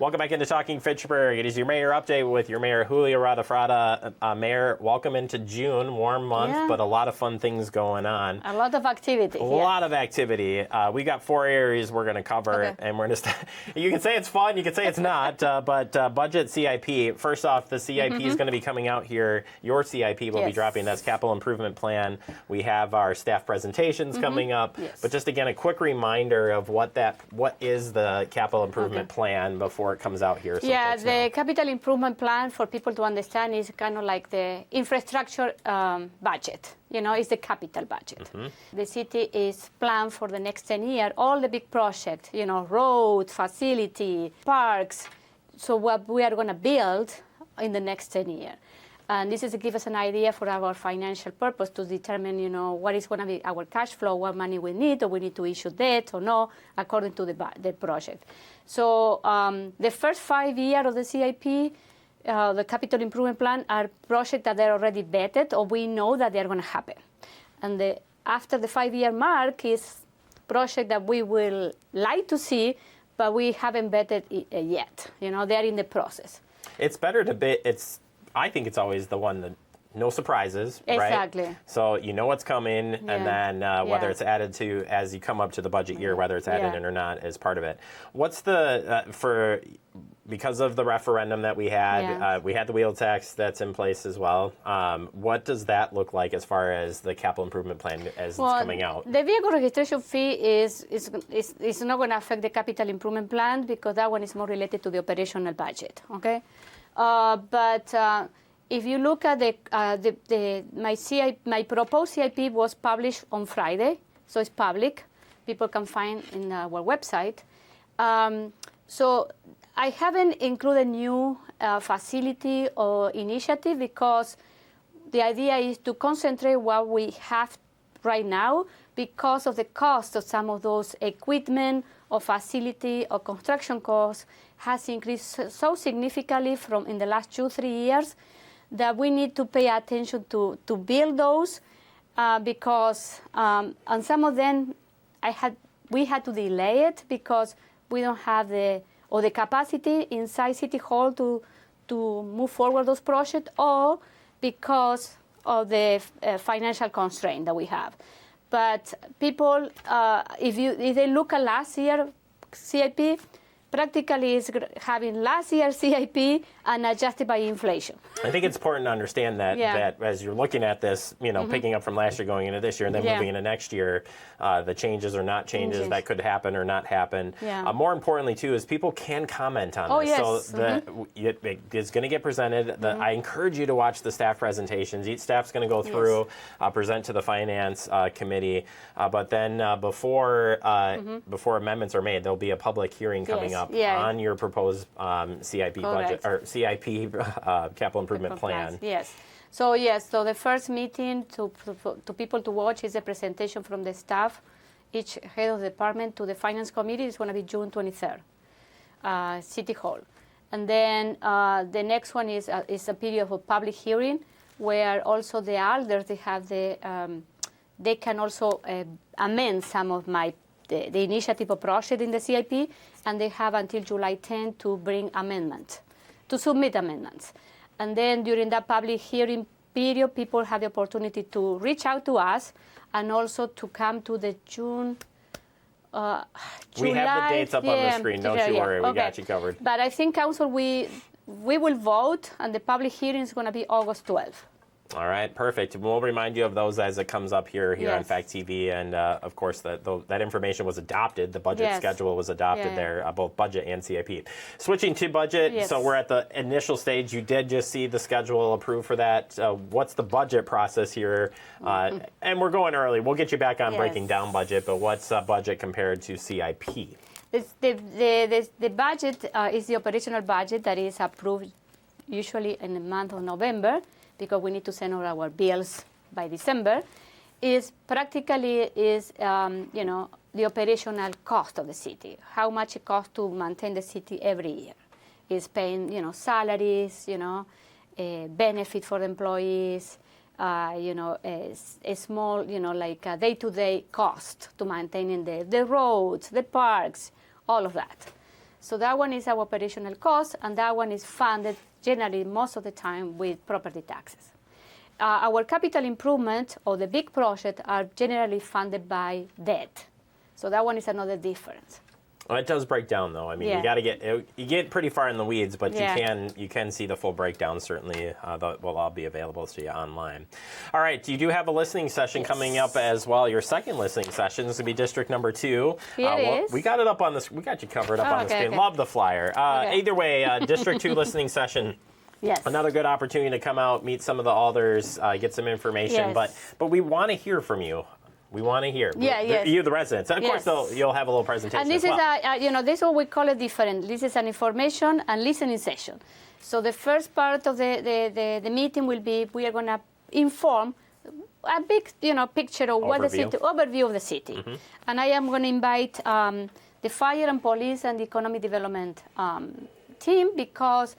Welcome back into Talking Fitchburg. It is your mayor update with your mayor, Julia Arata-Fratta. Mayor, welcome into June, warm month, but a lot of fun things going on. A lot of activity. A lot of activity. We got 4 areas we're going to cover, and we're going to. You can say it's fun, you can say it's not, but budget CIP. First off, the CIP is going to be coming out here. Your CIP will be dropping. That's capital improvement plan. We have our staff presentations coming up, but just again, a quick reminder of what is the capital improvement plan before it comes out here. So the capital improvement plan, for people to understand, is kind of like the infrastructure budget. It's the capital budget. The city is planned for the next 10 years, all the big projects, roads, facility, parks. So what we are going to build in the next 10 years. And this is to give us an idea for our financial purpose to determine, what is going to be our cash flow, what money we need, or we need to issue debt or no, according to the project. So the first 5 years of the CIP, the capital improvement plan, are projects that are already vetted or we know that they are going to happen. And after the 5-year mark is project that we will like to see, but we haven't vetted it yet. They are in the process. It's better to bet. I think it's always the one that no surprises, exactly. Right? So you know what's coming, and then whether it's added to as you come up to the budget year, whether it's added in or not, is part of it. What's the because of the referendum that we had the wheel tax that's in place as well. What does that look like as far as the capital improvement plan as it's coming out? The vehicle registration fee is not going to affect the capital improvement plan because that one is more related to the operational budget. Okay. But if you look at my proposed CIP was published on Friday, so it's public. People can find in our website. So I haven't included new facility or initiative because the idea is to concentrate what we have right now because of the cost of some of those equipment or facility or construction costs has increased so significantly from in the last 2-3 years that we need to pay attention to build those because on some of them we had to delay it because we don't have the capacity inside City Hall to move forward those projects or because of the financial constraint that we have. But people, if they look at last year CIP, practically is having last year's CIP and adjusted by inflation. I think it's important to understand that as you're looking at this, picking up from last year going into this year and then moving into next year, the changes or not changes that could happen or not happen. More importantly, too, is people can comment on this. So it's going to get presented. I encourage you to watch the staff presentations. Each staff's going to go through, present to the finance committee. But then before amendments are made, there'll be a public hearing coming up on your proposed CIP budget or CIP capital improvement plan. So the first meeting to people to watch is a presentation from the staff, each head of the department to the finance committee. It's going to be June 23rd, City Hall, and then the next one is a period of public hearing where also the elders they can also amend some of the initiative or project in the CIP, and they have until July 10 to submit amendments. And then during that public hearing period, people have the opportunity to reach out to us and also to come to the June. We have the dates up on the screen, don't you worry, we got you covered. But I think, Council, we will vote, and the public hearing is going to be August 12th. All right, perfect. We'll remind you of those as it comes up here on Fact TV, and of course that information was adopted. The budget schedule was adopted there, both budget and CIP. Switching to budget, so we're at the initial stage. You did just see the schedule approved for that. What's the budget process here? And we're going early. We'll get you back on breaking down budget, but what's budget compared to CIP? The budget is the operational budget that is approved usually in the month of November, because we need to send all our bills by December, is practically the operational cost of the city. How much it costs to maintain the city every year. Is paying, salaries, benefit for employees, a small, like a day-to-day cost to maintaining the roads, the parks, all of that. So that one is our operational cost, and that one is funded generally most of the time with property taxes. Our capital improvement or the big projects are generally funded by debt. So that one is another difference. Well, it does break down, though. I mean, you get pretty far in the weeds, but you can see the full breakdown. Certainly, that will all be available to you online. All right, you do have a listening session coming up as well. Your second listening session is going to be District Number 2. Here it is. We got it up on this. We got you covered up on the screen. Okay. Love the flyer. Either way, District 2 listening session. Yes. Another good opportunity to come out, meet some of the alders, get some information. Yes. But we want to hear from you. We want to hear. Yes. You, the residents. And of course, you'll have a little presentation. And this is this is what we call it different. This is an information and listening session. So the first part of the meeting will be we are going to inform a big picture of what the city, overview of the city. Mm-hmm. And I am going to invite the fire and police and the economic development team, because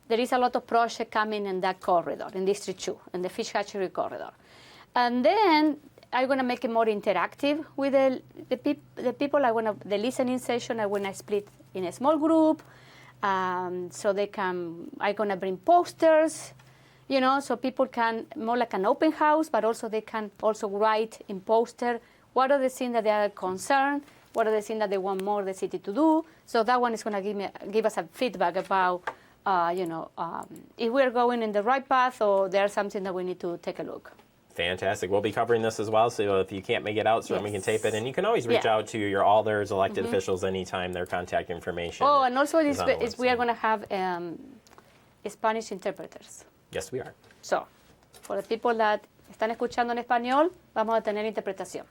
there is a lot of project coming in that corridor, in District 2, in the fish hatchery corridor. And then I'm going to make it more interactive with the people. The listening session, I'm going to split in a small group, so they can. I'm going to bring posters, so people can, more like an open house, but also they can also write in poster what are the things that they are concerned, what are the things that they want more the city to do. So that one is going to give us a feedback about, if we're going in the right path or there's something that we need to take a look. Fantastic. We'll be covering this as well, so if you can't make it out, certainly we can tape it. And you can always reach out to your alders, elected officials anytime. Their contact information. Oh, and also we are going to have Spanish interpreters. Yes, we are. So, for the people that están escuchando en español, vamos a tener interpretación.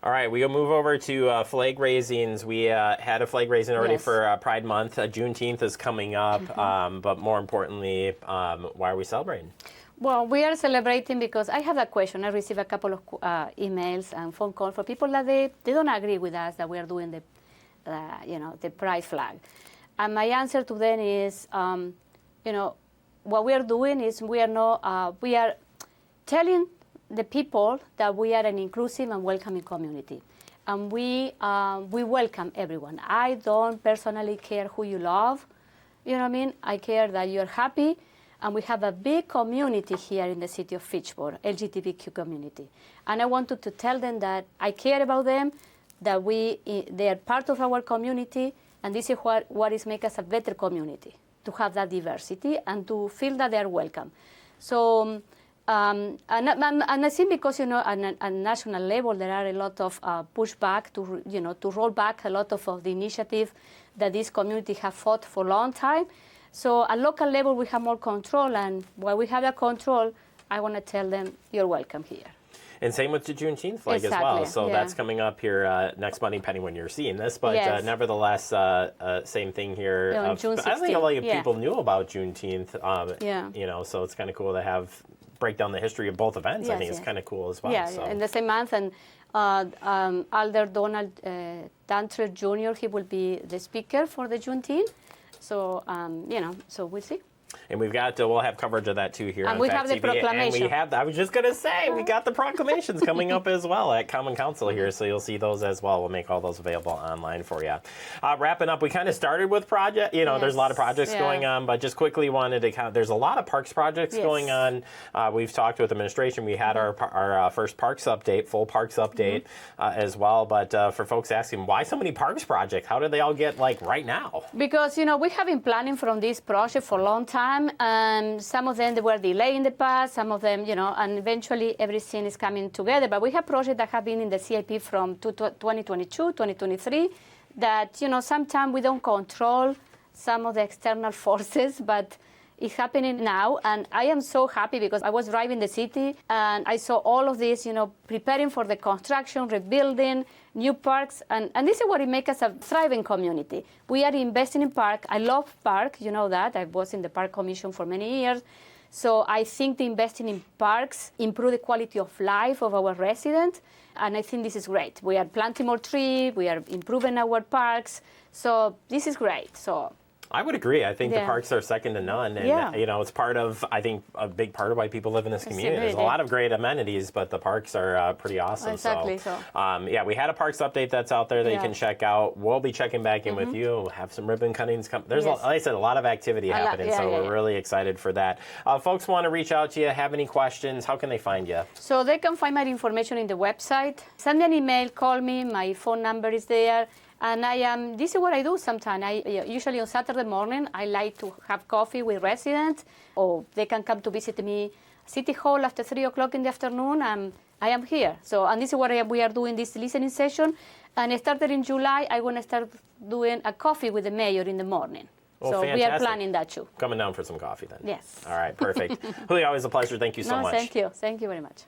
All right, we'll move over to flag raisings. We had a flag raising already for Pride Month. Juneteenth is coming up, but more importantly, why are we celebrating? Well, we are celebrating because I have a question. I received a couple of emails and phone calls for people that they don't agree with us that we are doing the pride flag. And my answer to them is, what we are doing is we are telling the people that we are an inclusive and welcoming community. And we welcome everyone. I don't personally care who you love. You know what I mean? I care that you're happy. And we have a big community here in the city of Fitchburg, LGBTQ community. And I wanted to tell them that I care about them, that they are part of our community, and this is what is make us a better community, to have that diversity and to feel that they are welcome. So, and I think because, at a national level, there are a lot of pushback to roll back a lot of the initiative that this community have fought for a long time. So at local level, we have more control, and while we have that control, I want to tell them, you're welcome here. And same with the Juneteenth flag as well. So that's coming up here next Monday, depending when you're seeing this. But nevertheless, same thing here. June 16th. I think a lot of people knew about Juneteenth. So it's kind of cool to break down the history of both events. I think it's kind of cool as well. Yeah, in the same month. And Alder Donald Danter Jr., he will be the speaker for the Juneteenth. So, so we'll see. And we'll have coverage of that too here on we have the TV. proclamation. And I was just going to say, we got the proclamations coming up as well at Common Council here, so you'll see those as well. We'll make all those available online for you. Wrapping up, we kind of started with project. There's a lot of projects going on, but just quickly wanted to count. There's a lot of parks projects going on. We've talked with administration. We had our first parks update, full parks update as well. But for folks asking, why so many parks projects? How did they all get right now? Because, we have been planning from this project for a long time. And some of them, they were delayed in the past, some of them, and eventually everything is coming together. But we have projects that have been in the CIP from 2022, 2023, that, sometimes we don't control some of the external forces, but it's happening now. And I am so happy because I was driving the city and I saw all of this, preparing for the construction, rebuilding, new parks, and this is what it makes us a thriving community. We are investing in park. I love park, you know that. I was in the park commission for many years. So I think the investing in parks improve the quality of life of our residents, and I think this is great. We are planting more trees, we are improving our parks, so this is great. So I would agree. I think the parks are second to none. And, it's part of, I think, a big part of why people live in this community. There's a lot of great amenities, but the parks are pretty awesome. Exactly. We had a parks update that's out there that you can check out. We'll be checking back in with you. We'll have some ribbon cuttings come. There's, like I said, a lot of activity happening, so we're really excited for that. Folks want to reach out to you, have any questions, how can they find you? So they can find my information in the website. Send me an email, call me, my phone number is there. And this is what I do sometimes. Usually on Saturday morning, I like to have coffee with residents, or they can come to visit me City Hall after 3 o'clock in the afternoon. I am here. And this is what we are doing, this listening session. And it started in July. I'm going to start doing a coffee with the mayor in the morning. Well, so fantastic. We are planning that too. Coming down for some coffee then. Yes. All right, perfect. Julia, always a pleasure. Thank you so much. Thank you. Thank you very much.